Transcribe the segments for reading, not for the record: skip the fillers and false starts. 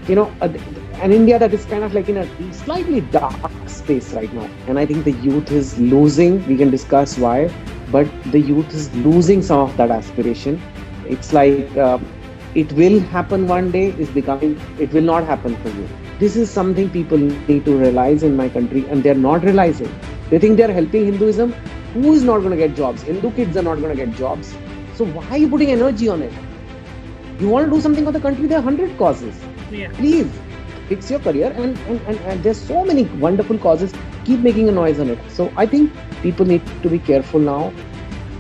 you know, an India that is kind of like in a slightly dark space right now. And I think the youth is losing. We can discuss why, but the youth is losing some of that aspiration. It's like it will happen one day is becoming, it will not happen for you. This is something people need to realize in my country, and they're not realizing. They think they're helping Hinduism. Who is not going to get jobs? Hindu kids are not going to get jobs. So why are you putting energy on it? You want to do something for the country, there are 100 causes. Yeah. Please fix your career, and there's so many wonderful causes. Keep making a noise on it. So I think people need to be careful now.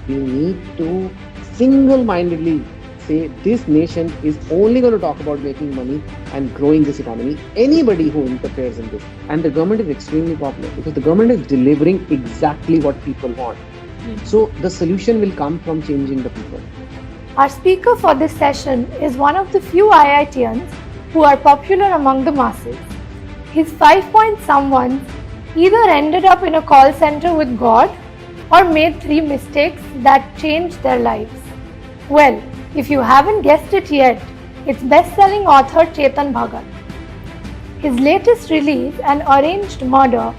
We need to single-mindedly say this nation is only going to talk about making money and growing this economy. Anybody who interferes in this, and the government is extremely popular because the government is delivering exactly what people want. So the solution will come from changing the people. Our speaker for this session is one of the few IITians who are popular among the masses. His 5-point someones either ended up in a call center with God or made 3 mistakes that changed their lives. Well, if you haven't guessed it yet, it's best-selling author Chetan Bhagat. His latest release, An Arranged Murder,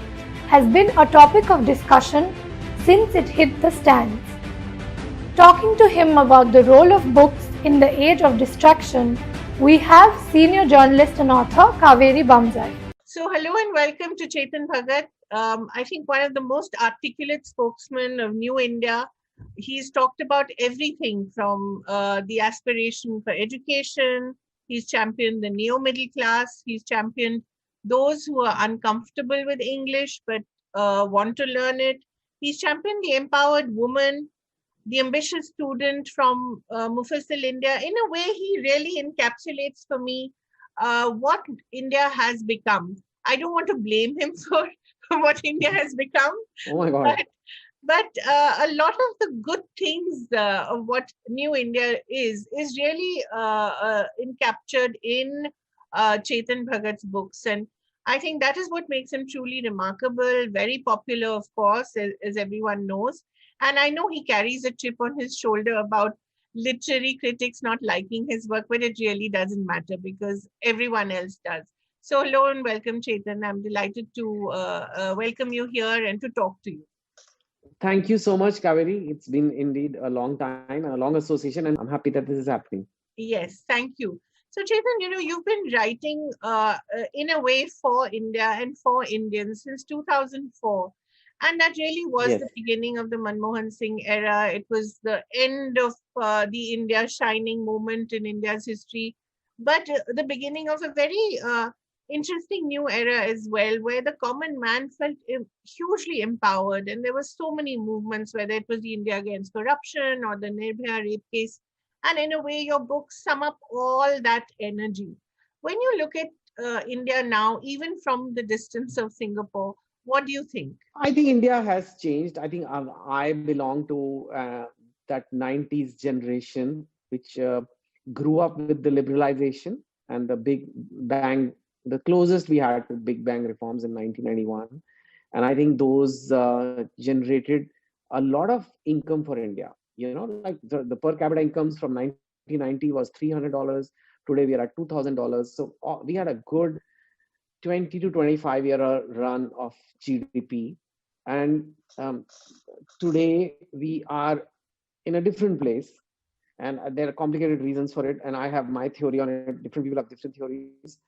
has been a topic of discussion since it hit the stands. Talking to him about the role of books in the age of distraction, we have senior journalist and author Kaveri Bamzai. So, hello and welcome to Chetan Bhagat. I think one of the most articulate spokesmen of New India. He's talked about everything from the aspiration for education. He's championed the neo-middle class. He's championed those who are uncomfortable with English but want to learn it. He's championed the empowered woman, the ambitious student from Mufassal India. In a way, he really encapsulates for me what India has become. I don't want to blame him for what India has become. Oh my God. But a lot of the good things of what New India is really encaptured in Chetan Bhagat's books. And I think that is what makes him truly remarkable, very popular, of course, as everyone knows. And I know he carries a chip on his shoulder about literary critics not liking his work, but it really doesn't matter because everyone else does. So hello and welcome, Chetan. I'm delighted to welcome you here and to talk to you. Thank you so much, Kaveri. It's been indeed a long time and a long association, and I'm happy that this is happening. Yes, thank you. So, Chetan, you've been writing in a way for India and for Indians since 2004. And that really was Yes. the beginning of the Manmohan Singh era. It was the end of the India shining moment in India's history, but the beginning of a very interesting new era as well, where the common man felt hugely empowered. And there were so many movements, whether it was the India Against Corruption or the Nirbhaya rape case. And in a way, your books sum up all that energy. When you look at India now, even from the distance of Singapore, what do you think? I think India has changed. I think I belong to that 90s generation, which grew up with the liberalization and the big bang, the closest we had to big bang reforms in 1991. And I think those generated a lot of income for India. You know, like the per capita incomes from 1990 was $300. Today we are at $2,000. So we had a good 20 to 25-year run of GDP. And today we are in a different place. And there are complicated reasons for it. And I have my theory on it. Different people have different theories.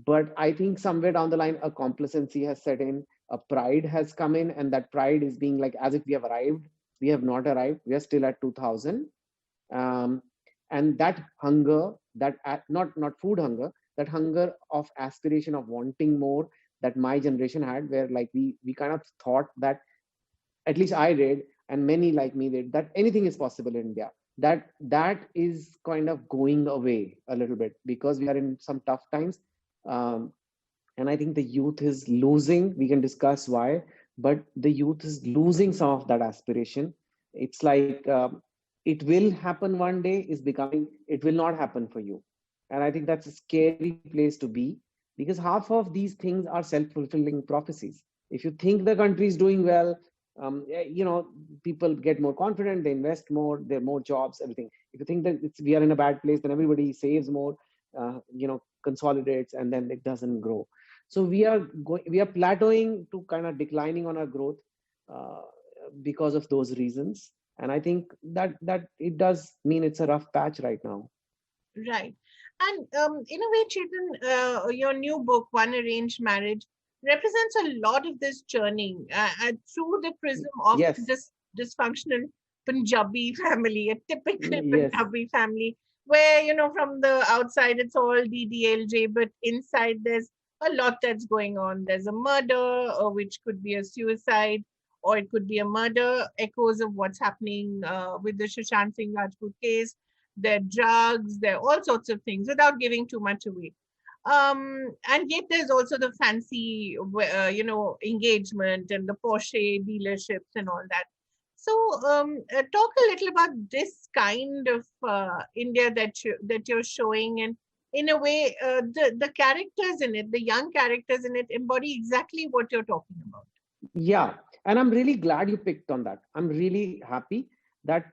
But I think somewhere down the line, a complacency has set in, a pride has come in, and that pride is being like as if we have arrived. We have not arrived. We are still at 2000. And that hunger, that not food hunger, that hunger of aspiration of wanting more that my generation had, where like we kind of thought that, at least I did, and many like me did, that anything is possible in India. That is kind of going away a little bit because we are in some tough times. Um, and I think the youth is losing. We can discuss why, but the youth is losing some of that aspiration. It's like it will happen one day is becoming, it will not happen for you. And I think that's a scary place to be because half of these things are self-fulfilling prophecies. If you think the country is doing well, people get more confident, they invest more, there are more jobs, everything. If you think that we are in a bad place, then everybody saves more. consolidates and then it doesn't grow. So we are plateauing to kind of declining on our growth uh, because of those reasons. And I think that it does mean it's a rough patch right now. Right. And in a way, Chetan, your new book, One Arranged Marriage, represents a lot of this journey through the prism of Yes. this dysfunctional Punjabi family, a typical Yes. Punjabi family, where, from the outside it's all DDLJ, but inside there's a lot that's going on. There's a murder, which could be a suicide, or it could be a murder, echoes of what's happening with the Sushant Singh Rajput case. There are drugs, there are all sorts of things without giving too much away. And yet there's also the fancy, engagement and the Porsche dealerships and all that. So talk a little about this kind of India that you're showing, and in a way, the characters in it, the young characters in it, embody exactly what you're talking about. Yeah, and I'm really glad you picked on that. I'm really happy that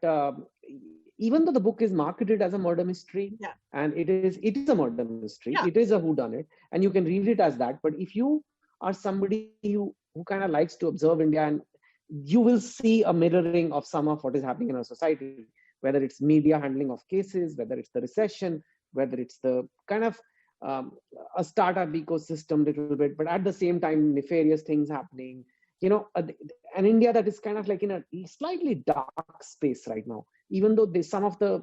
even though the book is marketed as a murder mystery, Yeah. and it is a murder mystery, Yeah. it is a whodunit, and you can read it as that. But if you are somebody who kind of likes to observe India, and you will see a mirroring of some of what is happening in our society, whether it's media handling of cases, whether it's the recession, whether it's the kind of a startup ecosystem little bit, but at the same time nefarious things happening. An India that is kind of like in a slightly dark space right now, even though some of the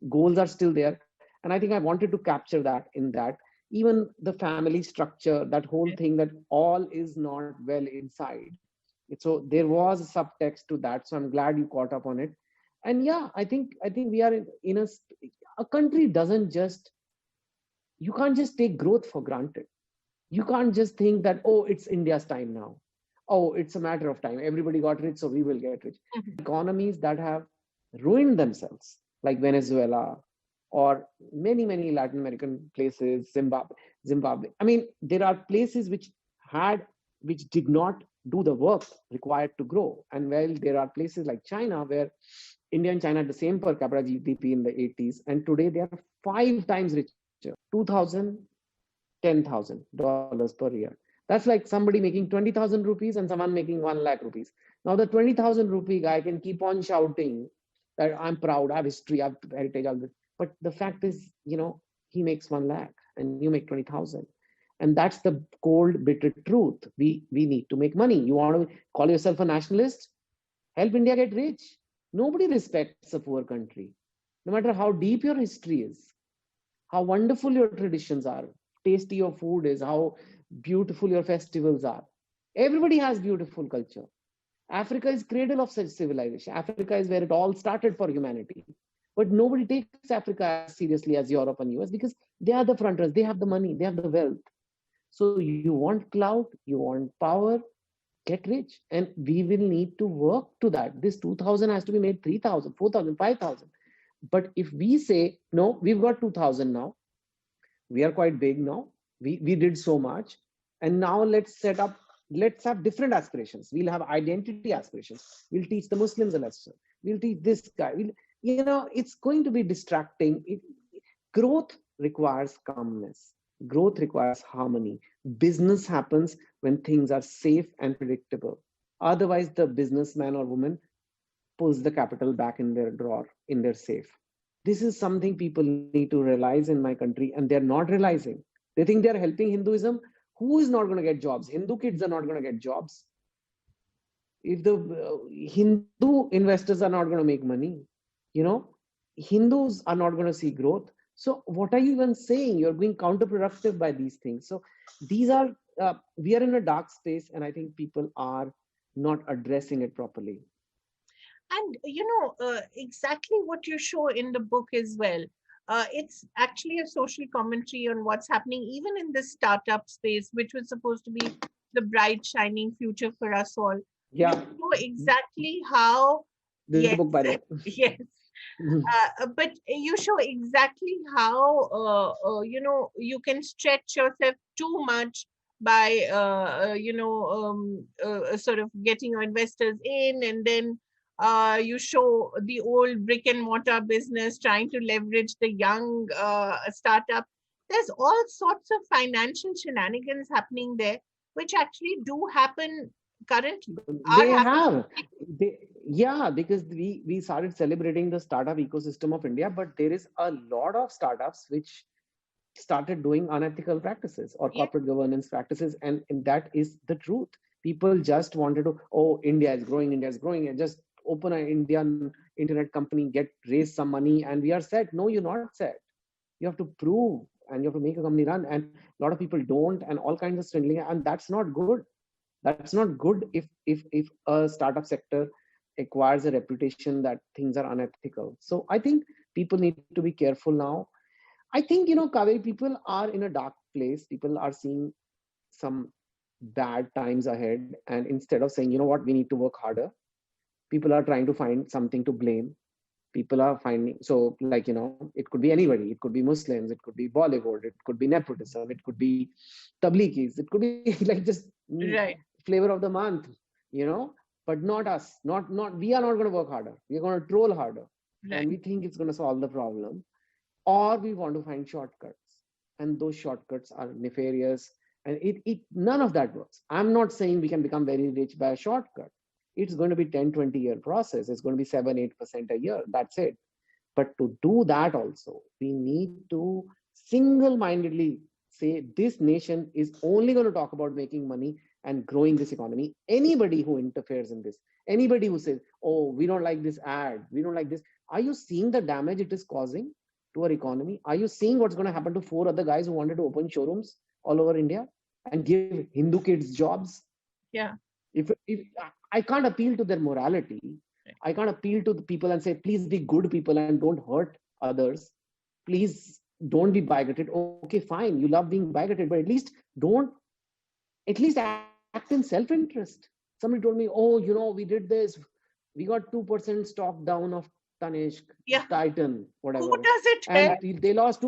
goals are still there. And I think I wanted to capture that in that. Even the family structure, that whole thing, that all is not well inside. So there was a subtext to that. So I'm glad you caught up on it. And yeah, I think we are in a country doesn't just, you can't just take growth for granted. You can't just think that, oh, it's India's time now. Oh, it's a matter of time. Everybody got rich, so we will get rich. Economies that have ruined themselves, like Venezuela or many, many Latin American places, Zimbabwe. I mean, there are places which did not do the work required to grow. And while there are places like China, where India and China had the same per capita GDP in the 80s, and today they are 5 times richer, $2,000, $10,000 per year. That's like somebody making 20,000 rupees and someone making 1 lakh rupees. Now the 20,000 rupee guy can keep on shouting that I'm proud, I have history, I have heritage, all this. But the fact is, he makes 1 lakh and you make 20,000. And that's the cold, bitter truth. We need to make money. You want to call yourself a nationalist? Help India get rich. Nobody respects a poor country. No matter how deep your history is, how wonderful your traditions are, tasty your food is, how beautiful your festivals are. Everybody has beautiful culture. Africa is cradle of such civilization. Africa is where it all started for humanity. But nobody takes Africa as seriously as Europe and US because they are the frontrunners. They have the money, they have the wealth. So you want clout, you want power, get rich. And we will need to work to that. This 2,000 has to be made 3,000, 4,000, 5,000. But if we say, no, we've got 2,000 now, we are quite big now, we did so much, and now let's have different aspirations. We'll have identity aspirations. We'll teach the Muslims a lesson. We'll teach this guy. It's going to be distracting. Growth requires calmness. Growth requires harmony. Business happens when things are safe and predictable. Otherwise, the businessman or woman pulls the capital back in their drawer, in their safe. This is something people need to realize in my country, and they're not realizing. They think they're helping Hinduism. Who is not going to get jobs? Hindu kids are not going to get jobs. If the Hindu investors are not going to make money, Hindus are not going to see growth. So what are you even saying? You're being counterproductive by these things. So we are in a dark space, and I think people are not addressing it properly. And exactly what you show in the book as well. It's actually a social commentary on what's happening even in this startup space, which was supposed to be the bright, shining future for us all. Yeah. You know exactly how. This is the book, by the way. Yes. But you show exactly how you can stretch yourself too much by sort of getting your investors in, and then you show the old brick and mortar business trying to leverage the young startup. There's all sorts of financial shenanigans happening there, which actually do happen currently. Are They happening. have, yeah, because we started celebrating the startup ecosystem of India, but there is a lot of startups which started doing unethical practices or Yeah, corporate governance practices, and that is the truth. People just wanted to, oh, India is growing, and just open an Indian internet company, get raise some money, and we are set. No, you're not set. You have to prove, and you have to make a company run, and a lot of people don't, and all kinds of swindling, and that's not good. That's not good if a startup sector acquires a reputation that things are unethical. So I think people need to be careful now. I think, Kaveri, people are in a dark place. People are seeing some bad times ahead, and instead of saying, you know what, we need to work harder, people are trying to find something to blame. People are finding, so like, it could be anybody. It could be Muslims, it could be Bollywood, it could be nepotism, it could be tabligis, it could be like just right, flavor of the month, you know, but not us. Not we are not going to work harder. We're going to troll harder, right. and we think it's going to solve the problem, or we want to find shortcuts, and those shortcuts are nefarious, and it none of that works. I'm not saying we can become very rich by a shortcut. It's going to be 10-20 year process. It's going to be 7-8% a year, that's it. But to do that also, we need to single-mindedly say this nation is only going to talk about making money and growing this economy. Anybody who interferes in this, anybody who says, oh, we don't like this ad, we don't like this, are you seeing the damage it is causing to our economy? Are you seeing what's going to happen to 4 other guys who wanted to open showrooms all over India and give Hindu kids jobs? Yeah, If I can't appeal to their morality, I can't appeal to the people and say, please be good people and don't hurt others. Please don't be bigoted. Okay, fine, you love being bigoted, but don't, at least act in self-interest. Somebody told me, oh, we did this. We got 2% stock down of Tanishq, yeah. Titan, Who whatever. does it And help? they lost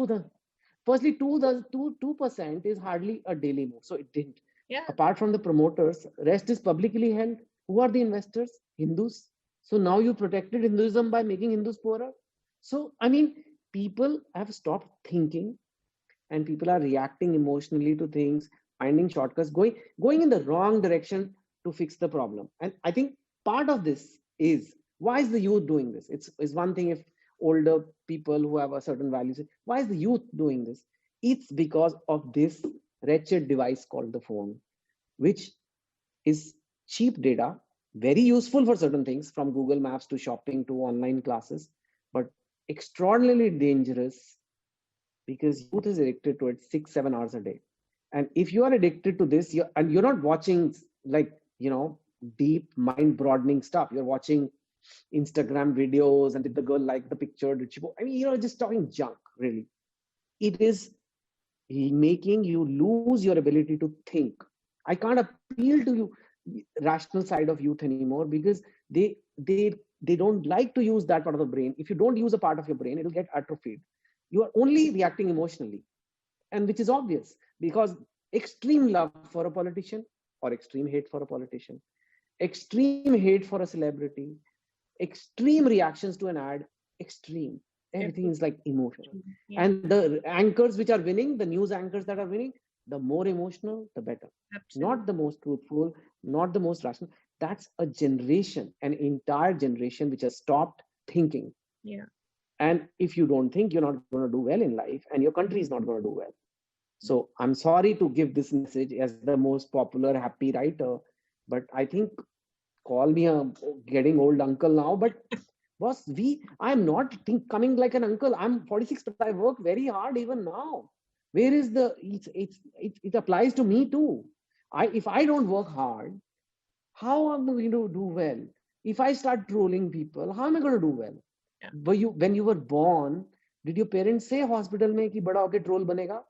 firstly, 2% is hardly a daily move. So it didn't. Yeah, Apart from the promoters, rest is publicly held. Who are the investors? Hindus. So now you protected Hinduism by making Hindus poorer. So, I mean, people have stopped thinking, and people are reacting emotionally to things, finding shortcuts, going in the wrong direction to fix the problem. And I think part of this is, why is the youth doing this? It's one thing if older people who have a certain values, why is the youth doing this? It's because of this wretched device called the phone, which is cheap data, very useful for certain things, from Google Maps to shopping to online classes, but extraordinarily dangerous because youth is addicted to it 6-7 hours a day. And if you are addicted to this, you're not watching like, deep mind broadening stuff. You're watching Instagram videos, and did the girl like the picture? Did she? I mean, just talking junk, really. It is making you lose your ability to think. I can't appeal to you rational side of youth anymore, because they don't like to use that part of the brain. If you don't use a part of your brain, it'll get atrophied. You are only reacting emotionally, and which is obvious, because extreme love for a politician or extreme hate for a politician, extreme hate for a celebrity, extreme reactions to an ad, extreme. Everything is like emotional. yeah, And the anchors which are winning, the news anchors that are winning, the more emotional, the better. absolutely. Not the most truthful, not the most rational. That's a generation, an entire generation which has stopped thinking. Yeah, And if you don't think, you're not going to do well in life, and your country is not going to do well. So I'm sorry to give this message as the most popular, happy writer, but I think, call me a getting old uncle now, but boss, I'm not coming like an uncle. I'm 46, but I work very hard even now. Where is it applies to me too. If I don't work hard, how am I going to do well? If I start trolling people, how am I going to do well? Yeah. When you were born, did your parents say hospital में कि बड़ा होके troll बनेगा?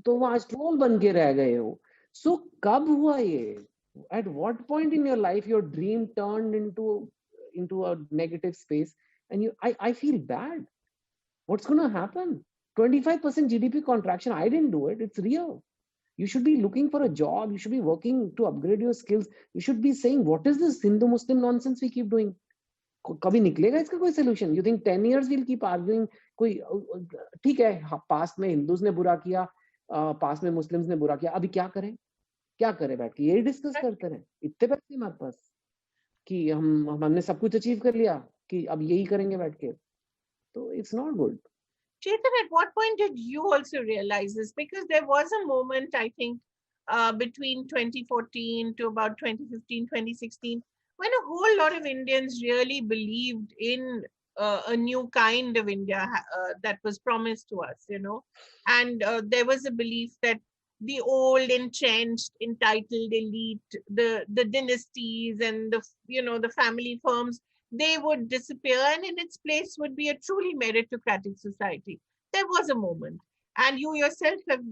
तो वो आज troll बन के रह गए हो. So कब हुआ ये? At what point in your life your dream turned into a negative space, and I feel bad. What's going to happen? 25% GDP contraction. I didn't do it. It's real. You should be looking for a job. You should be working to upgrade your skills. You should be saying, what is this Hindu Muslim nonsense we keep doing? कभी निकलेगा इसका कोई solution? You think 10 years we'll keep arguing? कोई ठीक है, past में Hindus ने बुरा किया, पास्ट में मुस्लिम्स ने बुरा किया, अभी क्या करें? क्या करें? बैठ के यही डिस्कस करते रहे। इतने पैसे हमारे पास कि हमने सब कुछ अचीव कर लिया कि अब यही करेंगे बैठ के, तो it's not good. Chetan, at what point did you also realize this? Because there was a moment, I think, between 2014 to about 2015, 2016, when a whole lot of Indians really believed in a new kind of India that was promised to us, and there was a belief that the old, entrenched, entitled elite, the dynasties and the family firms, they would disappear, and in its place would be a truly meritocratic society. There was a moment, and you yourself have,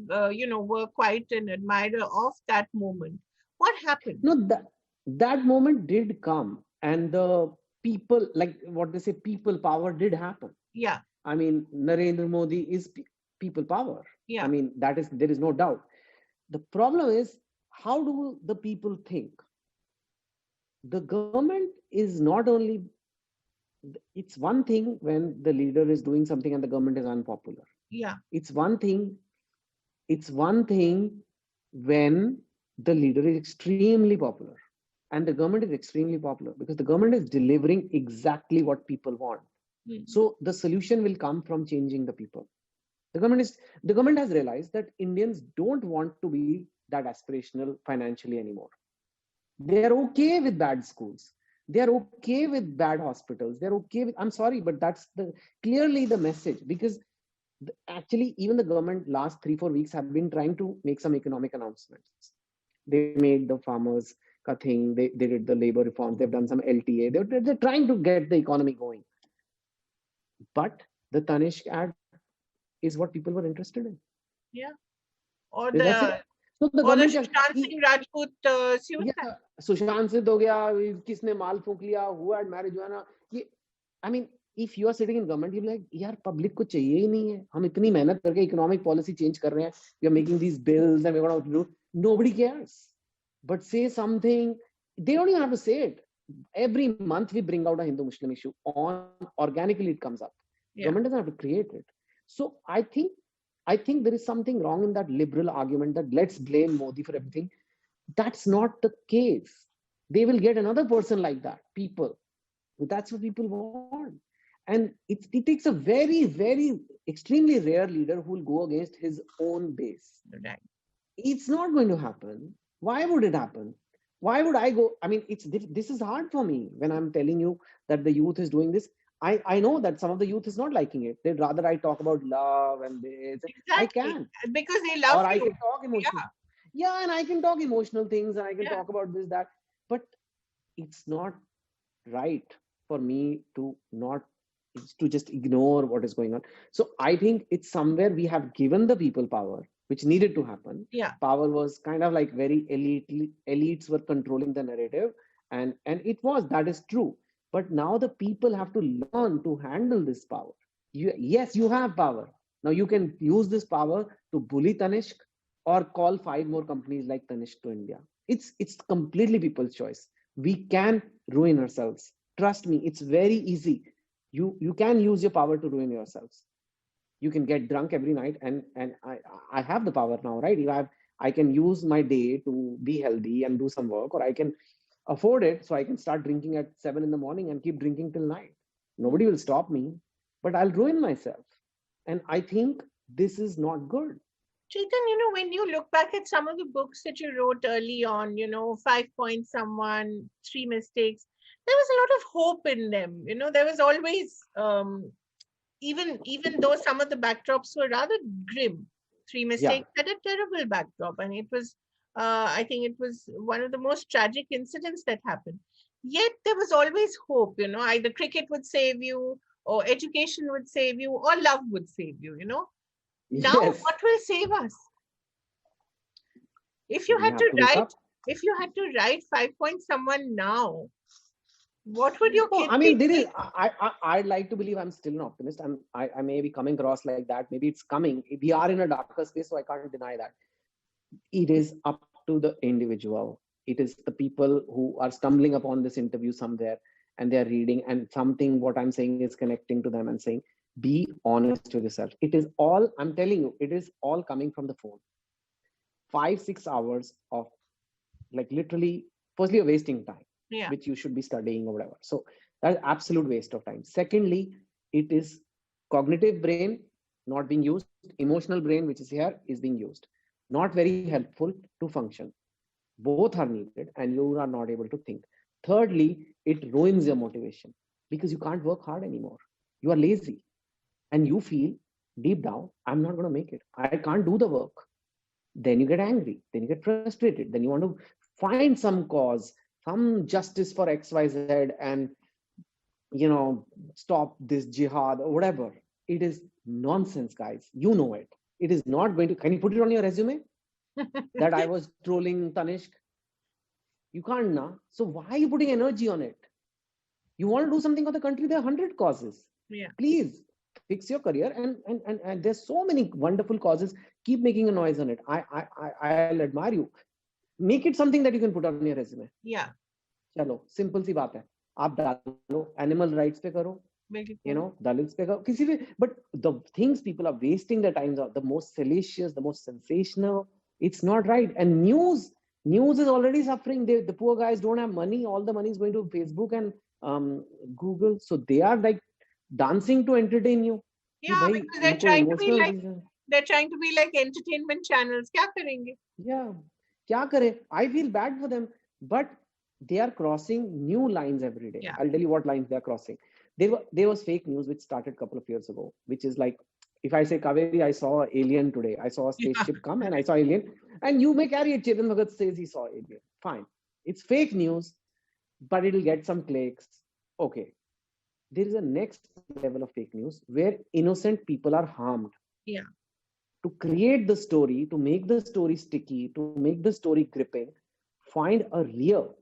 were quite an admirer of that moment. What happened? No, that moment did come, and the people, like what they say, people power did happen. Yeah. I mean, Narendra Modi is people power. Yeah. I mean, there is no doubt. The problem is, how do the people think? The government is not only, it's one thing when the leader is doing something and the government is unpopular. Yeah. It's one thing when the leader is extremely popular and the government is extremely popular, because the government is delivering exactly what people want. So the solution will come from changing the people. The government has realized that Indians don't want to be that aspirational financially anymore. They are okay with bad schools. They are okay with bad hospitals. They're okay with, I'm sorry, but that's clearly the message, because actually even the government last 3-4 weeks have been trying to make some economic announcements. They made the farmers ka thing, they did the labor reforms, they've done some LTA, they're trying to get the economy going. But the Tanishq ad is what people were interested in. Yeah. Or So the government Sushant Singh Rajput suicide. Yeah, Sushant Singh हो गया, किसने माल फूंक लिया, who had marijuana. I mean, if you are sitting in government, you'll be like, यार public को चाहिए ही नहीं है, हम इतनी मेहनत करके economic policy change कर रहे हैं, we are making these bills and we're going to do, nobody cares. But say something, they don't even have to say it. Every month we bring out a Hindu-Muslim issue, organically it comes up. Yeah. Government doesn't have to create it. So I think there is something wrong in that liberal argument that let's blame Modi for everything. That's not the case. They will get another person like that, people. That's what people want. And it takes a very, very extremely rare leader who will go against his own base. Right. It's not going to happen. Why would it happen? Why would I go? I mean, this is hard for me when I'm telling you that the youth is doing this. I know that some of the youth is not liking it. They'd rather I talk about love and this. Exactly. I can. Because they love or I you. can talk emotional. Yeah, and I can talk emotional things and I can talk about this, that. But it's not right for me to just ignore what is going on. So I think it's somewhere we have given the people power, which needed to happen. Yeah. Power was kind of like very elites were controlling the narrative. And that is true. But now the people have to learn to handle this power. Yes, you have power. Now you can use this power to bully Tanishq or call 5 more companies like Tanishq to India. It's completely people's choice. We can ruin ourselves. Trust me, it's very easy. You can use your power to ruin yourselves. You can get drunk every night, and I have the power now, right? I can use my day to be healthy and do some work, or I can afford it, so I can start drinking at 7 in the morning and keep drinking till night. Nobody will stop me, but I'll ruin myself. And I think this is not good. Chetan, when you look back at some of the books that you wrote early on, 5 Points Someone, 3 Mistakes, there was a lot of hope in them. There was always, even though some of the backdrops were rather grim, 3 Mistakes had a terrible backdrop, and it was, I think it was one of the most tragic incidents that happened. Yet there was always hope, either cricket would save you, or education would save you, or love would save you, Now, what will save us? If you had to write 5 Points Someone now, what would your kids I'd like to believe I'm still an optimist. I may be coming across like that. Maybe it's coming. We are in a darker space, so I can't deny that. It is up to the individual. It is the people who are stumbling upon this interview somewhere and they're reading, and something what I'm saying is connecting to them and saying, be honest with yourself. It is all, I'm telling you, it is all coming from the phone. 5-6 hours of, like, literally, firstly, you're wasting time, Yeah. which you should be studying or whatever. So that's absolute waste of time. Secondly, it is cognitive brain not being used, emotional brain, which is here, is being used. Not very helpful to function. Both are needed, and you are not able to think. Thirdly, it ruins your motivation because you can't work hard anymore. You are lazy, and you feel deep down, I'm not going to make it. I can't do the work. Then you get angry. Then you get frustrated. Then you want to find some cause, some justice for XYZ, and stop this jihad or whatever. It is nonsense, guys. You know it. It is not going to. Can you put it on your resume that I was trolling Tanishq? You can't now. So why are you putting energy on it? You want to do something for the country? There are 100 causes. Yeah. Please fix your career, and there's so many wonderful causes. Keep making a noise on it. I'll admire you. Make it something that you can put on your resume. Yeah. चलो simple सी बात है, आप डालो animal rights पे करो, dalits पे करो, किसी भी, but the things people are wasting their times are the most salacious, the most sensational. It's not right. And news is already suffering. The poor guys don't have money. All the money is going to Facebook and Google, so they are like dancing to entertain you. Yeah, because they're trying to be like entertainment channels. क्या करेंगे? Yeah, क्या करे? I feel bad for them, but they are crossing new lines every day. Yeah. I'll tell you what lines they are crossing. There was fake news which started a couple of years ago, which is like, if I say, Kaveri, I saw an alien today. I saw a spaceship come and I saw alien. And you may carry it. Chetan Bhagat says he saw alien. Fine. It's fake news, but it'll get some clicks. Okay. There is a next level of fake news where innocent people are harmed. Yeah. To create the story, to make the story sticky, to make the story gripping, find a real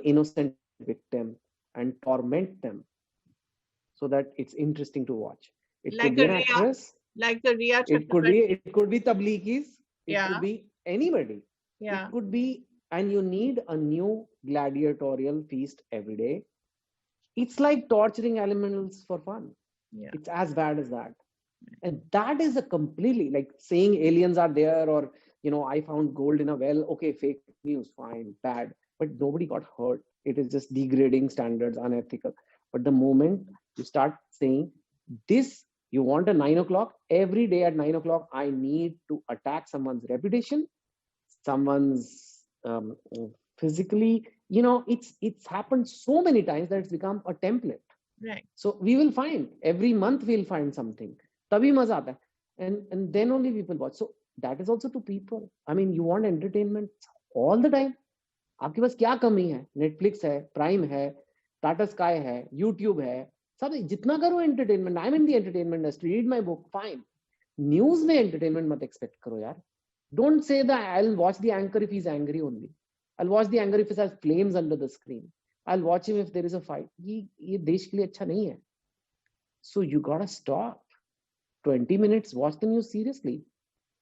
innocent victim and torment them so that it's interesting to watch. It like could be an actress, like the Riya. It could be tabligis, it could be anybody. Yeah. It could be, and you need a new gladiatorial feast every day. It's like torturing animals for fun. Yeah. It's as bad as that. And that is a completely, like saying aliens are there, or I found gold in a well. Okay, fake news, fine, bad, but nobody got hurt. It is just degrading standards, unethical. But the moment you start saying this, you want a 9 o'clock every day at 9 o'clock, I need to attack someone's reputation, someone's physically, it's happened so many times that it's become a template. Right. So we will find every month we'll find something. Tabhi maza aata hai. And then only people watch. So that is also to people. I mean, you want entertainment all the time. आपके पास क्या कमी है? Netflix है, Prime है, Tata Sky है, YouTube है, सब जितना करो entertainment. I'm in the entertainment industry. Read my book, fine. News में entertainment मत expect करो यार. Don't say that I'll watch the anchor if he's angry only. I'll watch the anchor if he has flames under the screen. I'll watch him if there is a fight. ये देश के लिए अच्छा नहीं है. So you gotta stop. 20 minutes, watch the news seriously.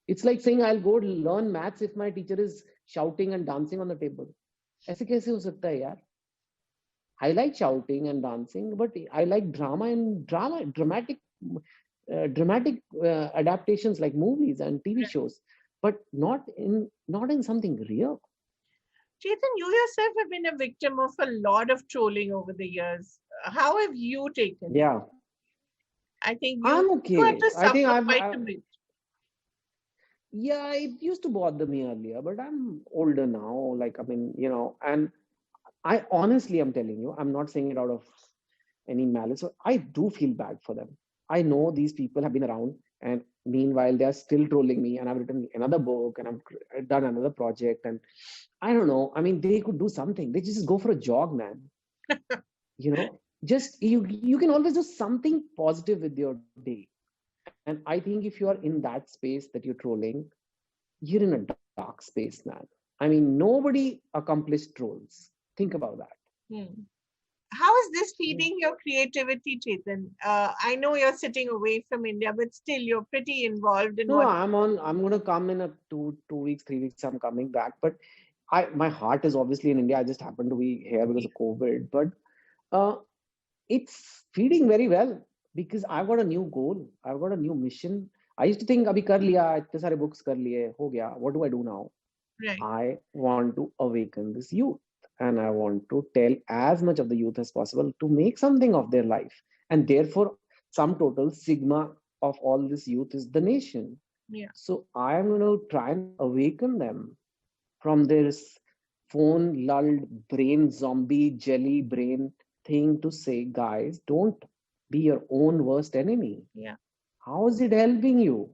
It's like saying I'll go learn maths if my teacher is shouting and dancing on the table. ऐसे कैसे हो सकता है यार? I like shouting and dancing, but I like dramatic adaptations like movies and TV shows, but not in something real. Chetan, you yourself have been a victim of a lot of trolling over the years. How have you taken it? Yeah. I think I'm okay. you had to suffer I think quite a bit. Yeah, it used to bother me earlier, but I'm older now. Like, I mean, and I honestly, I'm telling you, I'm not saying it out of any malice. I do feel bad for them. I know these people have been around, and meanwhile, they are still trolling me, and I've written another book, and I've done another project, and I don't know. I mean, they could do something. They just go for a jog, man. Just you can always do something positive with your day. And I think if you are in that space that you're trolling, you're in a dark space, man. I mean, nobody accomplished trolls. Think about that. How is this feeding your creativity, Chetan? I know you're sitting away from India, but still you're pretty involved in No, I'm going to come in 2 weeks, 3 weeks. I'm coming back. But my heart is obviously in India. I just happen to be here because of COVID. But Uh, it's feeding very well because I've got a new goal. I've got a new mission. I used to think, abhi kar liya, itne sare books kar liye, ho gaya. What do I do now? Right. I want to awaken this youth, and I want to tell as much of the youth as possible to make something of their life. And therefore, sum total sigma of all this youth is the nation. Yeah. So I am going to try and awaken them from this phone lulled brain zombie jelly brain thing to say, guys, don't be your own worst enemy. Yeah. How is it helping you?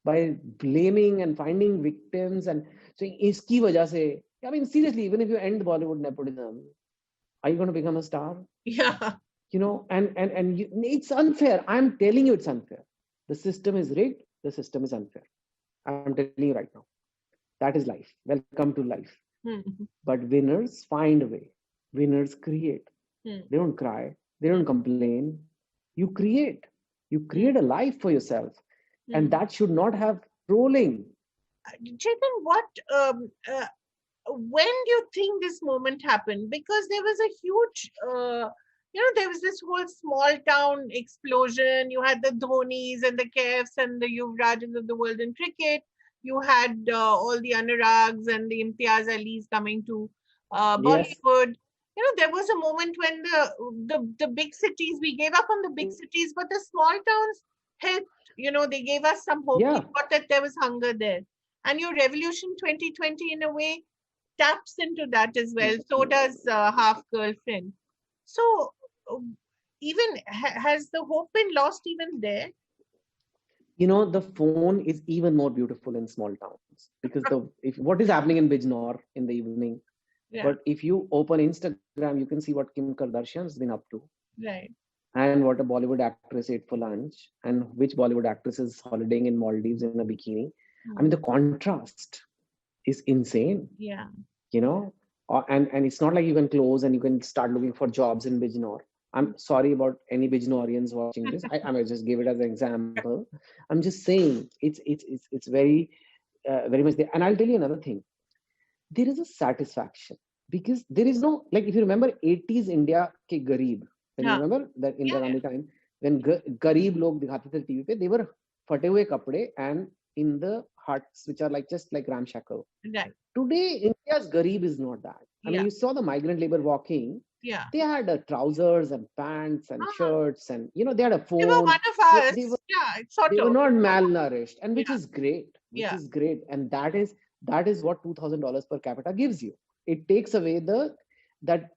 By blaming and finding victims and saying, iski wajah se. I mean, seriously, even if you end Bollywood nepotism, are you going to become a star? Yeah. You know, and it's unfair. I'm telling you, it's unfair. The system is rigged. The system is unfair. I'm telling you right now. That is life. Welcome to life. But winners find a way. Winners create. They don't cry. They don't complain. You create. You create a life for yourself. And that should not have trolling. Chetan, when do you think this moment happened? Because there was a huge, there was this whole small town explosion. You had the Dhonis and the Kefs and the Yuvrajs of the world in cricket. You had all the Anurags and the Imtiaz Alis coming to Bollywood. Yes. There was a moment when the big cities, we gave up on the big cities, but the small towns helped. They gave us some hope. Yeah. We thought that there was hunger there. And your Revolution 2020, in a way, taps into that as well. So does Half Girlfriend. So even has the hope been lost even there? The phone is even more beautiful in small towns because what is happening in Bijnor in the evening. Yeah. But if you open Instagram, you can see what Kim Kardashian's been up to. Right. And what a Bollywood actress ate for lunch, and which Bollywood actress is holidaying in Maldives in a bikini. I mean, the contrast is insane. Yeah. And it's not like you can close and you can start looking for jobs in Bijnor. I'm sorry about any Bijnorians watching this. I might just give it as an example. I'm just saying it's very, very much there. And I'll tell you another thing. There is a satisfaction because there is no, like, if you remember 80s India ke Garib, when you remember that in the time, when Garib log dikhate the TV pe, they were fate hue kapde and in the huts, which are just like ramshackle. Right. Today, India's Garib is not that. I mean, you saw the migrant labor walking. Yeah. They had trousers and pants and shirts and, they had a phone. They were one of us. They were not malnourished, and which is great. Which is great. And that is what $2,000 per capita gives you. It takes away that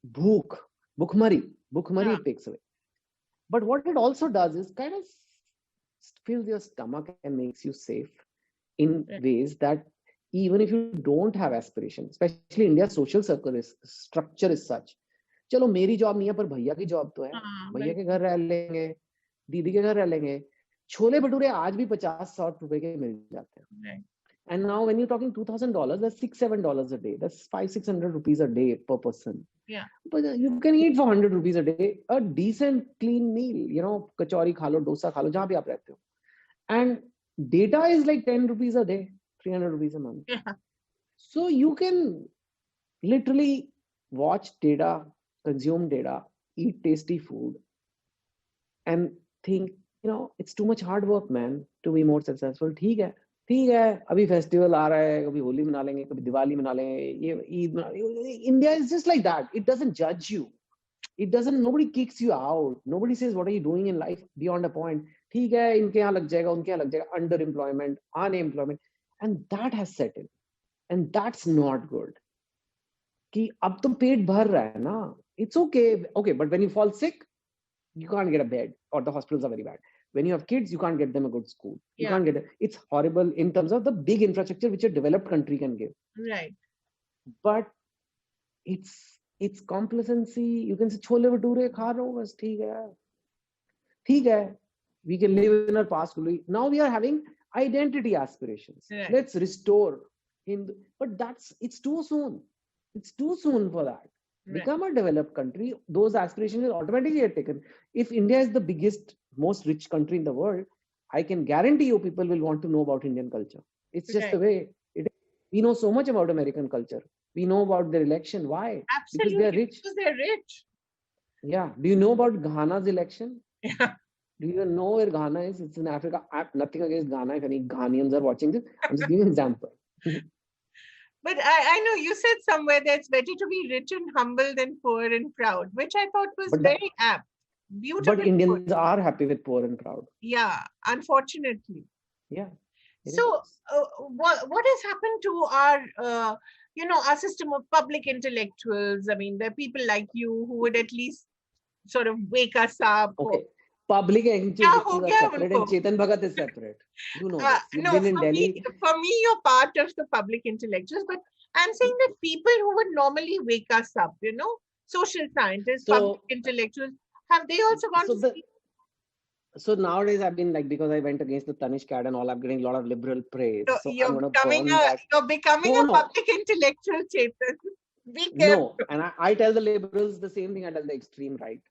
bhukmari it takes away. But what it also does is kind of fills your stomach and makes you safe in ways that even if you don't have aspiration, especially India's social structure is such. चलो मेरी job नहीं है पर भैया की job तो है, भैया के घर रह लेंगे, दीदी के घर रह लेंगे, छोले भटूरे आज भी 50-60 रुपए के मिल जाते हैं. And now when you're talking $2,000, that's $6-7 a day. That's 500-600 rupees a day per person. Yeah. But you can eat for 100 rupees a day, a decent clean meal, kachori khalo, dosa khalo, jahan bhi aap rehte ho. And data is like 10 rupees a day, 300 rupees a month. Yeah. So you can literally watch data, consume data, eat tasty food, and think, it's too much hard work, man, to be more successful. ठीक है, अभी festival आ रहा है, कभी होली मना लेंगे, कभी दिवाली मना लेंगे, ये ईद मना लेंगे. India is just like that. It doesn't judge you. Nobody kicks you out. Nobody says, what are you doing in life beyond a point? ठीक है, इनके यहाँ लग जाएगा, उनके यहाँ लग जाएगा, underemployment, unemployment. And that has set in. And that's not good. कि अब तो पेट भर रहा है ना. It's okay. Okay, but when you fall sick, you can't get a bed, or the hospitals are very bad. When you have kids, you can't get them a good school. You can't get it. It's horrible in terms of the big infrastructure which a developed country can give. Right. But it's complacency. You can say chole bhature kha raha hu, bas theek hai. We can live in our past. Now we are having identity aspirations. Right. Let's restore Hindu. But it's too soon. It's too soon for that. Right. Become a developed country. Those aspirations will automatically get taken. If India is the biggest, most rich country in the world, I can guarantee you people will want to know about Indian culture. It's just the way it is. We know so much about American culture. We know about their election. Why? Absolutely. Because they're rich. Because they're rich. Yeah. Do you know about Ghana's election? Yeah. Do you know where Ghana is? It's in Africa. I have nothing against Ghana. If any Ghanaians are watching this, I'm just giving an example. But I know you said somewhere that it's better to be rich and humble than poor and proud, which I thought was But very apt. but Beautiful. Indians are happy with poor and proud. Yeah, unfortunately. Yeah. It So, is. what has happened to our, our system of public intellectuals? I mean, there are people like you who would at least sort of wake us up. Okay. Public क्या intellectuals हो are गया separate उनको? and Chetan Bhagat is separate. You know this. You've No, been in Delhi. for me, you're part of the public intellectuals, but I'm saying that people who would normally wake us up, social scientists, public So intellectuals, have they also gone so to the sleep? so nowadays I've been like, because I went against the Tanish cat and all, I'm getting a lot of liberal praise. So I'm gonna burn that. You're becoming No, a no, public intellectual, Chetan. Be careful. no. And I tell the liberals the same thing I tell the extreme right.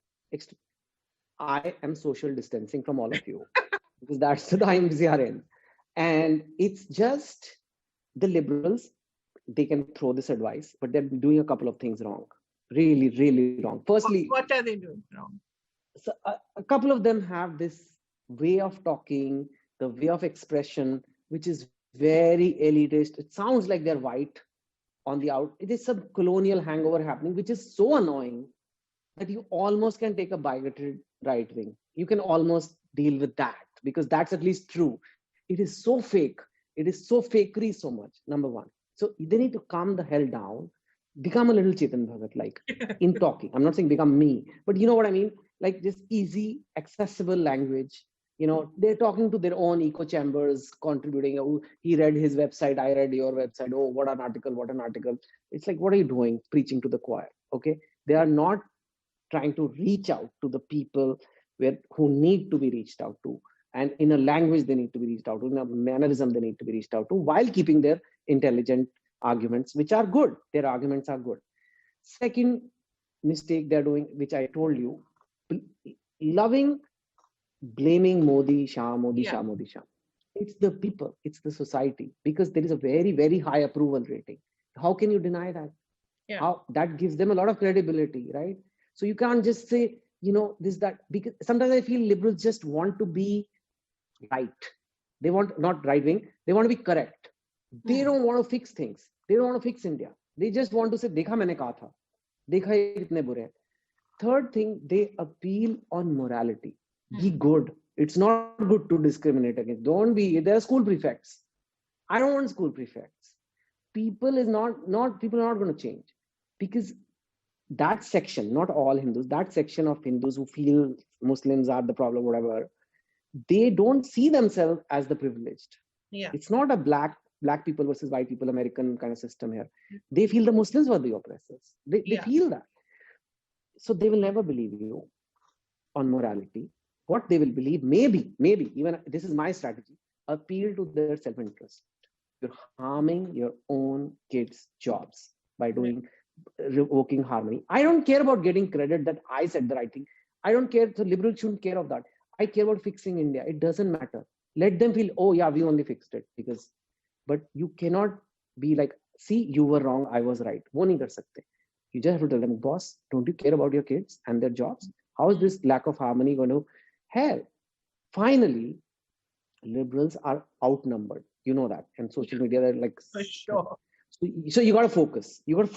I am social distancing from all of you because that's the times we are in. And it's just the liberals, they can throw this advice, but they're doing a couple of things wrong. Really, really wrong. Firstly, What are they doing wrong? so a couple of them have this way of talking, the way of expression, which is very elitist. It sounds like they're white on the out. It is some colonial hangover happening, which is so annoying that you almost can take a bigoted right wing. You can almost deal with that because that's at least true. It is so fake. It is so fakery so much, number one. So they need to calm the hell down, become a little Chetan Bhagat like in talking. I'm not saying become me, but you know what I mean? Like just easy, accessible language. They're talking to their own echo chambers, contributing. Oh, he read his website, I read your website. Oh, what an article, what an article. It's like, what are you doing? Preaching to the choir. Okay. They are not trying to reach out to the people who need to be reached out to, and in a language they need to be reached out to, in a mannerism they need to be reached out to, while keeping their intelligent arguments, which are good. Their arguments are good. Second mistake they're doing, which I told you, loving blaming Modi Shah, Modi Yeah. Shah, Modi Shah. It's the people, it's the society, because there is a very, very high approval rating. How can you deny that? Yeah. How that gives them a lot of credibility, right? So you can't just say, this, that, because sometimes I feel liberals just want to be right. They want, not right wing, they want to be correct. They don't want to fix things. They don't want to fix India. They just want to say, Dekha maine kaha tha. Dekha ye kitne bure hain. Third thing, they appeal on morality. Be good. It's not good to discriminate against. Don't be, there are school prefects. I don't want school prefects. People are not going to change, because that section, not all Hindus, that section of Hindus who feel Muslims are the problem, whatever, they don't see themselves as the privileged. Yeah. It's not a black people versus white people, American kind of system here. They feel the Muslims were the oppressors. They feel that. So they will never believe you on morality. What they will believe, maybe, even this is my strategy, appeal to their self-interest. You're harming your own kids' jobs by doing revoking harmony. I don't care about getting credit that I said the right thing. I don't care. So liberals shouldn't care of that. I care about fixing India. It doesn't matter. Let them feel, oh yeah, we only fixed it. But you cannot be like, see, you were wrong, I was right. वो नहीं कर सकते. You just have to tell them, boss, don't you care about your kids and their jobs? How is this lack of harmony going to help? Finally, liberals are outnumbered. You know that. And social media, they're like, For sure. So you got to focus. You got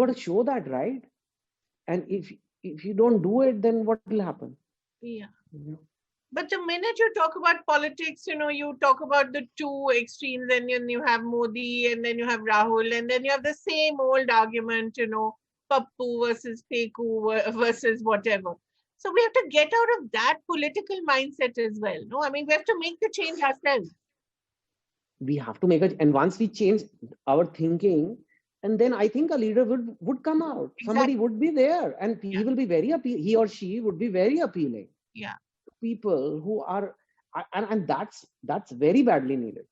to show that, right? And if you don't do it, then what will happen? Yeah. But the minute you talk about politics, you talk about the two extremes, and you have Modi, and then you have Rahul, and then you have the same old argument, Pappu versus Peku versus whatever. So we have to get out of that political mindset as well. No, I mean, we have to make the change ourselves. We have to make it, and once we change our thinking, and then I think a leader would come out. Exactly. Somebody would be there, and he will be he or she would be very appealing. Yeah. People who are, and that's very badly needed.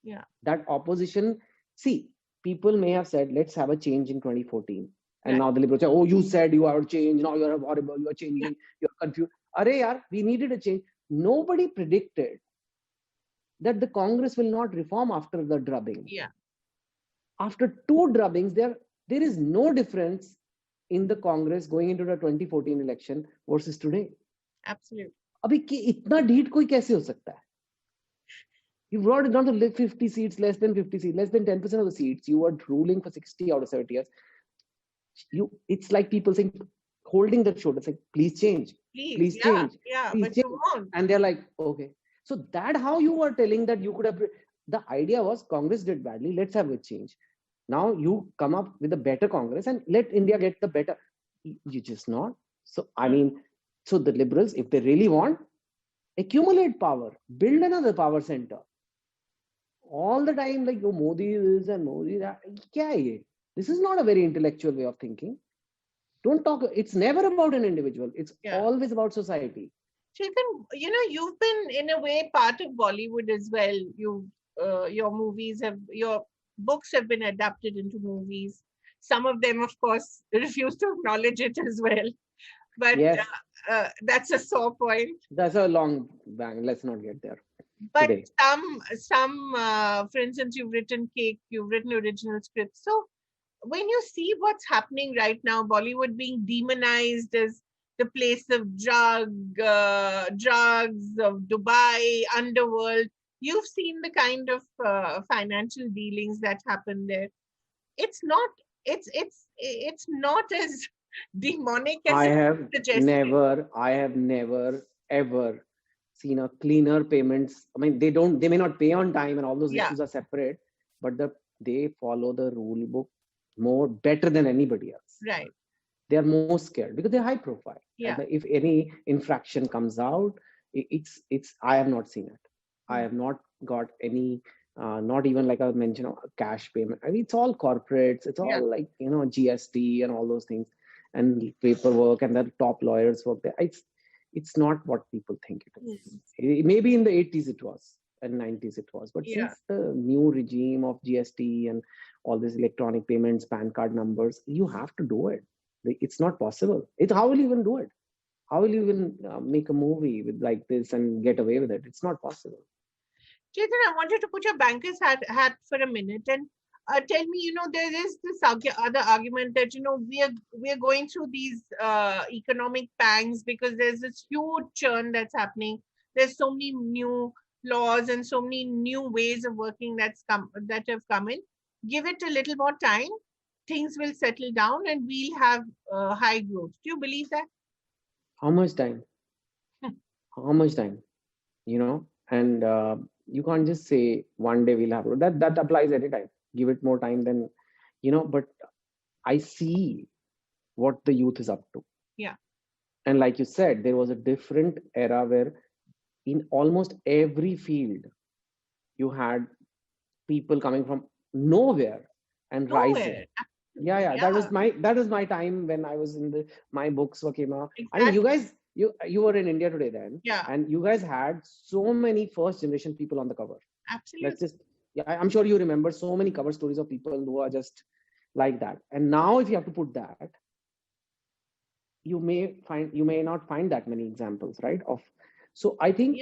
Yeah. That opposition. See, people may have said, let's have a change in 2014, and now the liberals say, oh, you said you are change, now you're horrible, you're changing, you're confused. Arey, we needed a change. Nobody predicted that the Congress will not reform after the drubbing. Yeah. After 2 drubbings, there is no difference in the Congress going into the 2014 election versus today. Absolutely. अभी इतना ढीठ कोई कैसे हो सकता है? You brought it down to 50 seats, less than 50 seats, less than 10% of the seats. You were ruling for 60 out of 70 years. It's like people saying, holding their shoulder, saying, please change, please change, yeah, please but change. you won't. And they're like, okay. So that how you were telling that you could have, the idea was Congress did badly, let's have a change. Now you come up with a better Congress and let India get the better. You just not. So, I mean, so the liberals, if they really want, accumulate power, build another power center. All the time, like, oh, Modi is and Modi that. Kya hai ye? This is not a very intellectual way of thinking. Don't talk. It's never about an individual. It's always about society. Chetan, you've been in a way part of Bollywood as well. Your movies your books have been adapted into movies. Some of them, of course, refuse to acknowledge it as well. But yes. That's a sore point. That's a long bang. Let's not get there. But today. some, for instance, you've written Cake, you've written original scripts. So when you see what's happening right now, Bollywood being demonized as the place of drugs, of Dubai, underworld, you've seen the kind of financial dealings that happen there. It's not as demonic as I have never ever seen a cleaner payments. I mean, they may not pay on time and all those issues are separate, but they follow the rule book better than anybody else. Right. They are more scared because they're high profile. Yeah. And if any infraction comes out, I have not seen it. I have not got any, not even like I mentioned, cash payment. I mean, it's all corporates. It's all like, GST and all those things and paperwork, and the top lawyers work there. It's not what people think it is. Maybe in the 80s it was and 90s it was, but since the new regime of GST and all these electronic payments, PAN card numbers, you have to do it. It's not possible. How will you even do it? How will you even make a movie with like this and get away with it? It's not possible. Chetan, I wanted to put your banker's hat for a minute and tell me, there is this other argument that, we are going through these economic pangs because there's this huge churn that's happening. There's so many new laws and so many new ways of working that have come in. Give it a little more time, things will settle down and we'll have high growth. Do you believe that? How much time? How much time? And you can't just say one day we'll have growth. That applies every time. Give it more time than, but I see what the youth is up to. Yeah. And like you said, there was a different era where in almost every field, you had people coming from nowhere and rising. Yeah. That was my time when I was in my books came out. Exactly. I mean, you guys, you were in India Today then. Yeah. And you guys had so many first generation people on the cover. Absolutely. I'm sure you remember so many cover stories of people who are just like that. And now if you have to put that, you may not find that many examples, right? So I think,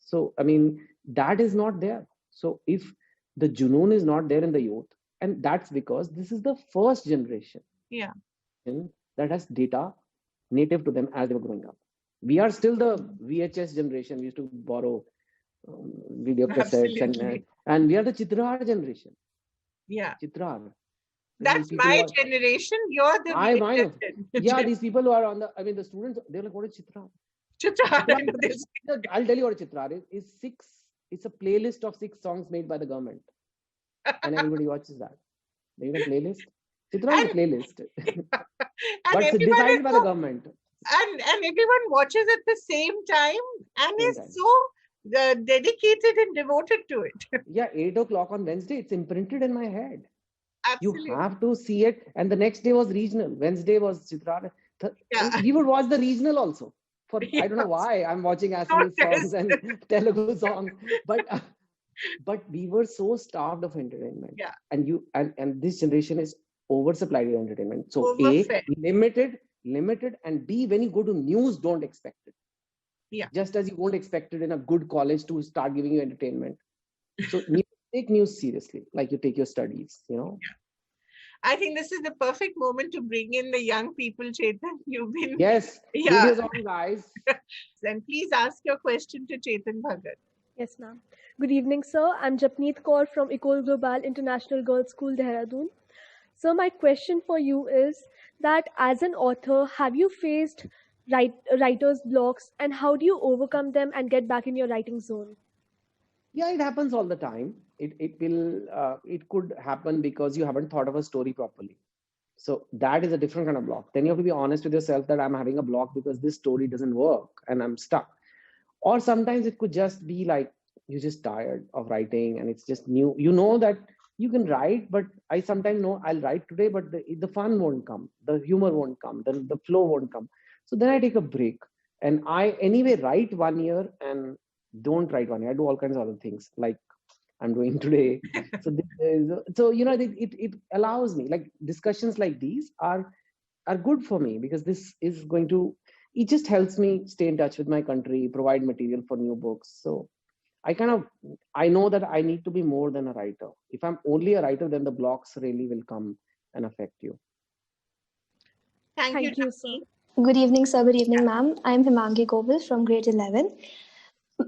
so I mean, that is not there. So if the junoon is not there in the youth, and that's because this is the first generation that has data native to them as they were growing up. We are still the VHS generation. We used to borrow video cassettes and we are the Chitrar generation. Yeah. Chitrar. That's my generation. You're the generation. Yeah, these people who are the students, they're like, what is Chitrar? Chitrar. I'll tell you what Chitrar is. It's a playlist of 6 songs made by the government. And everybody watches that. You know, playlist? Chitrar is a playlist. But it's decided by the government. And everyone watches at the same time and is so dedicated and devoted to it. Yeah, 8 o'clock on Wednesday, it's imprinted in my head. Absolutely. You have to see it. And the next day was regional. Wednesday was Chitrar. We would watch the regional also. I don't know why I'm watching Assamese songs and Telugu songs, but we were so starved of entertainment. Yeah. And this generation is oversupplied with entertainment. So Overfed. A, limited, and B, when you go to news, don't expect it. Yeah. Just as you won't expect it in a good college to start giving you entertainment. So take news seriously, like you take your studies, Yeah. I think this is the perfect moment to bring in the young people, Chetan. You've been, Yes, yeah. videos on, guys. And please ask your question to Chetan Bhagat. Yes, ma'am. Good evening, sir. I'm Japneet Kaur from Ecole Global International Girls School, Dehradun. So my question for you is that as an author, have you faced writer's blocks, and how do you overcome them and get back in your writing zone? Yeah, it happens all the time. It could happen because you haven't thought of a story properly. So that is a different kind of block. Then you have to be honest with yourself that I'm having a block because this story doesn't work and I'm stuck. Or sometimes it could just be like you're just tired of writing and it's just new. You know that you can write, but I sometimes know I'll write today, but the fun won't come, the humor won't come, the flow won't come. So then I take a break and I anyway write 1 year and don't write 1 year. I do all kinds of other things like I'm doing today. So it allows me, like discussions like these are good for me because this is going to, it just helps me stay in touch with my country, provide material for new books. So I know that I need to be more than a writer. If I'm only a writer, then the blocks really will come and affect you. Thank you, sir. Japneet. Good evening, sir. Good evening, ma'am. I'm Himangi Gobil from grade 11.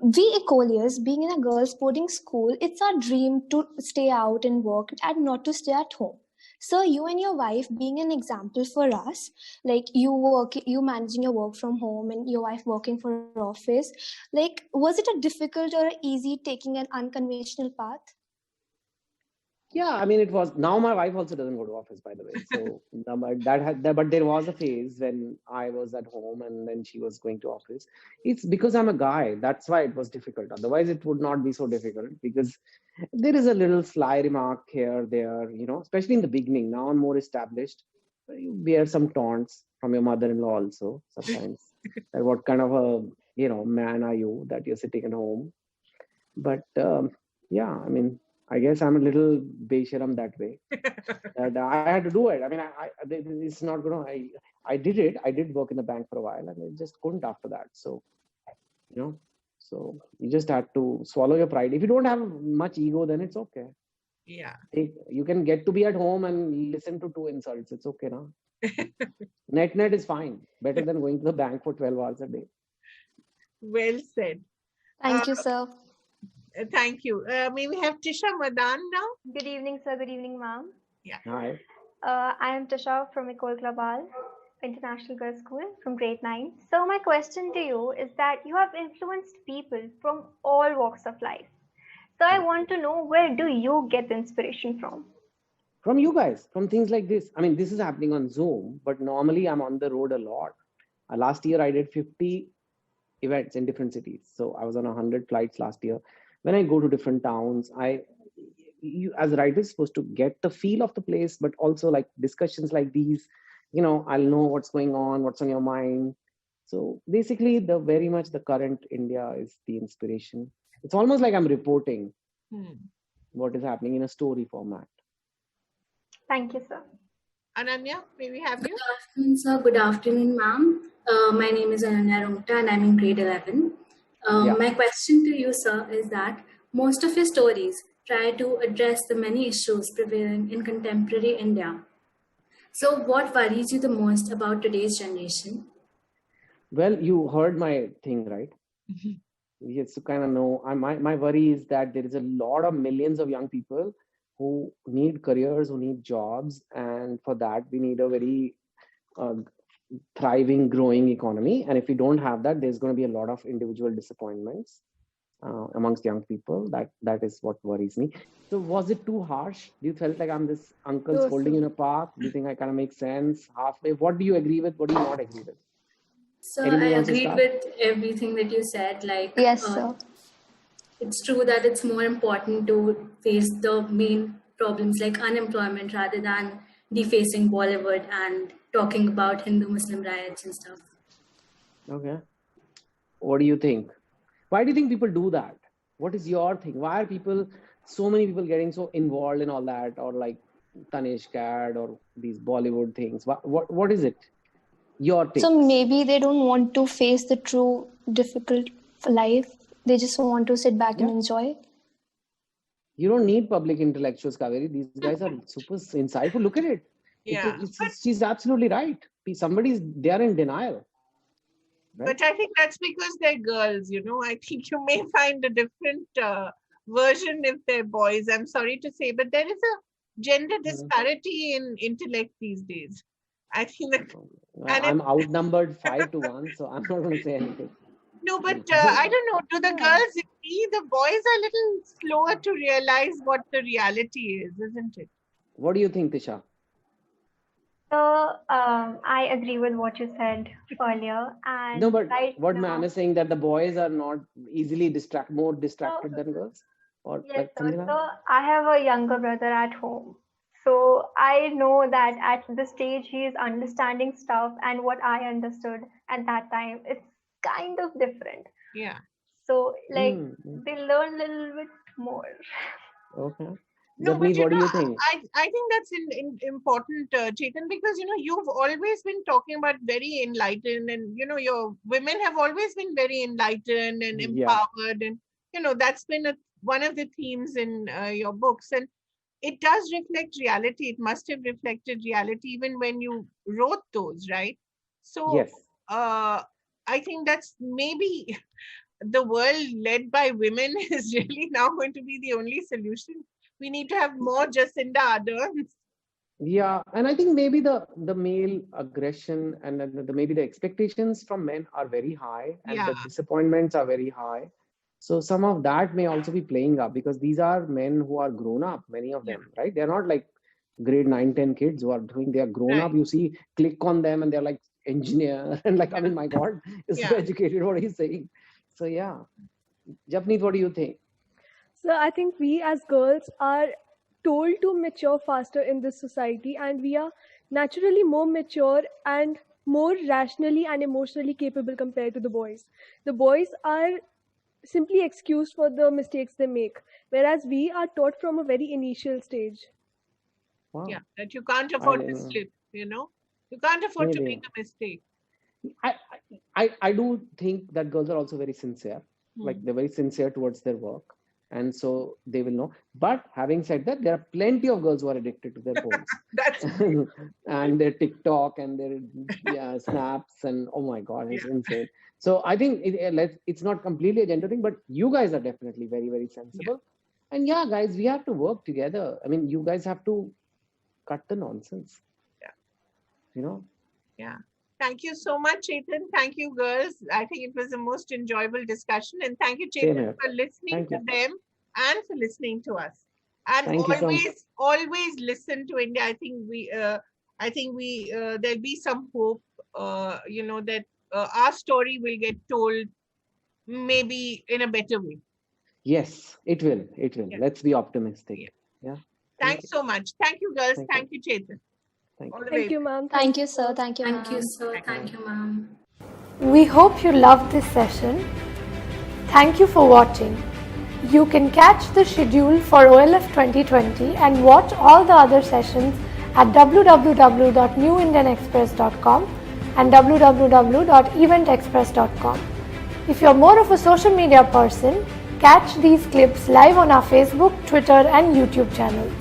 We Ecoliers, being in a girls' boarding school, it's our dream to stay out and work and not to stay at home. So you and your wife being an example for us, like you managing your work from home and your wife working for office, like was it a difficult or easy taking an unconventional path? Yeah, I mean, it was. Now my wife also doesn't go to office, by the way. So but there was a phase when I was at home and then she was going to office. It's because I'm a guy. That's why it was difficult. Otherwise, it would not be so difficult because there is a little sly remark here, there, especially in the beginning. Now I'm more established. You bear some taunts from your mother-in-law also sometimes. That what kind of a, man are you that you're sitting at home? But yeah, I mean, I guess I'm a little Besharam that way. And I had to do it. I mean, it's not going to, I did it. I did work in the bank for a while and I just couldn't after that. So, so you just had to swallow your pride. If you don't have much ego, then it's okay. Yeah. You can get to be at home and listen to 2 insults. It's okay now. Net is fine. Better than going to the bank for 12 hours a day. Well said. Thank you, sir. Thank you. May we have Tisha Madan now? Good evening, sir. Good evening, ma'am. Yeah. Hi. I am Tisha from Ecole Global International Girls School from grade 9. So my question to you is that you have influenced people from all walks of life. So I want to know, where do you get the inspiration from? From you guys, from things like this. I mean, this is happening on Zoom, but normally I'm on the road a lot. Last year, I did 50 events in different cities. So I was on 100 flights last year. When I go to different towns, you as a writer is supposed to get the feel of the place, but also like discussions like these, I'll know what's going on, what's on your mind. So basically, very much the current India is the inspiration. It's almost like I'm reporting what is happening in a story format. Thank you, sir. Ananya, may we have you? Good afternoon, sir. Good afternoon, ma'am. My name is Ananya Rungta and I'm in grade 11. My question to you, sir, is that most of your stories try to address the many issues prevailing in contemporary India. So what worries you the most about today's generation? Well, you heard my thing, right? Yes, to kind of know. My worry is that there is a lot of millions of young people who need careers, who need jobs. And for that, we need a very thriving, growing economy. And if we don't have that, there's going to be a lot of individual disappointments amongst young people. That is what worries me. So was it too harsh? Do you felt like I'm this uncle scolding in a park? Do you think I kind of make sense halfway? What do you agree with? What do you not agree with? So I agreed with everything that you said. Like, yes, sir. It's true that it's more important to face the main problems like unemployment rather than defacing Bollywood and talking about Hindu-Muslim riots and stuff. Okay. What do you think? Why do you think people do that? What is your thing? Why are so many people getting so involved in all that, or like Tanish Cat or these Bollywood things? What is it? Your take? So maybe they don't want to face the true difficult life. They just want to sit back and enjoy. You don't need public intellectuals, Kaveri. These guys are super insightful. Look at it. Yeah. She's absolutely right. They are in denial. Right? But I think that's because they're girls, I think you may find a different version if they're boys. I'm sorry to say, but there is a gender disparity in intellect these days. I think that... I'm outnumbered 5-1, so I'm not going to say anything. No, but I don't know. Do the girls agree? The boys are a little slower to realize what the reality is, isn't it? What do you think, Tisha? So I agree with what you said earlier. And no, but what now, ma'am is saying that the boys are not easily more distracted than girls? Or yes, like something like so that? I have a younger brother at home. So I know that at this stage he is understanding stuff, and what I understood at that time, it's kind of different. Yeah. So they learn a little bit more. Okay. No, Japneet, but what do you think? I think that's important, Chetan, because you've always been talking about very enlightened, and your women have always been very enlightened and empowered, and that's been one of the themes in your books, and it does reflect reality. It must have reflected reality even when you wrote those, right? So Yes. I think that's maybe the world led by women is really now going to be the only solution. We need to have more Jacinda Ardern. Yeah, and I think maybe the male aggression and maybe the expectations from men are very high, and the disappointments are very high. So some of that may also be playing up, because these are men who are grown up, many of them, right? They're not like grade 9, 10 kids who are doing, they are grown up. You see, click on them and they're like engineer and like, I mean, my God, is so educated, what he's saying. So yeah. Japneet, what do you think? So I think we as girls are told to mature faster in this society, and we are naturally more mature and more rationally and emotionally capable compared to the boys. The boys are simply excused for the mistakes they make, whereas we are taught from a very initial stage. Wow. Yeah, that you can't afford to slip, you can't afford to make a mistake. I do think that girls are also very sincere, like they're very sincere towards their work, and so they will know. But having said that, there are plenty of girls who are addicted to their phones. That's and their TikTok and their snaps, and oh my God, it's insane. So I think it's not completely a gender thing, but you guys are definitely very, very sensible. And yeah, guys, we have to work together. I mean, you guys have to cut the nonsense. Yeah. Thank you so much, Chetan. Thank you, girls. I think it was the most enjoyable discussion. And thank you, Chetan, for listening to them and for listening to us. And always listen to India. I think there'll be some hope, that our story will get told maybe in a better way. Yes, it will. Yeah. Let's be optimistic. Yeah. Thanks so much. Thank you, girls. Thank you, Chetan. Thank you, ma'am. Thank you, sir. Thank you, ma'am. Thank you, sir. Thank you, ma'am. We hope you loved this session. Thank you for watching. You can catch the schedule for OLF 2020 and watch all the other sessions at www.newindianexpress.com and www.eventexpress.com. If you're more of a social media person, catch these clips live on our Facebook, Twitter and YouTube channels.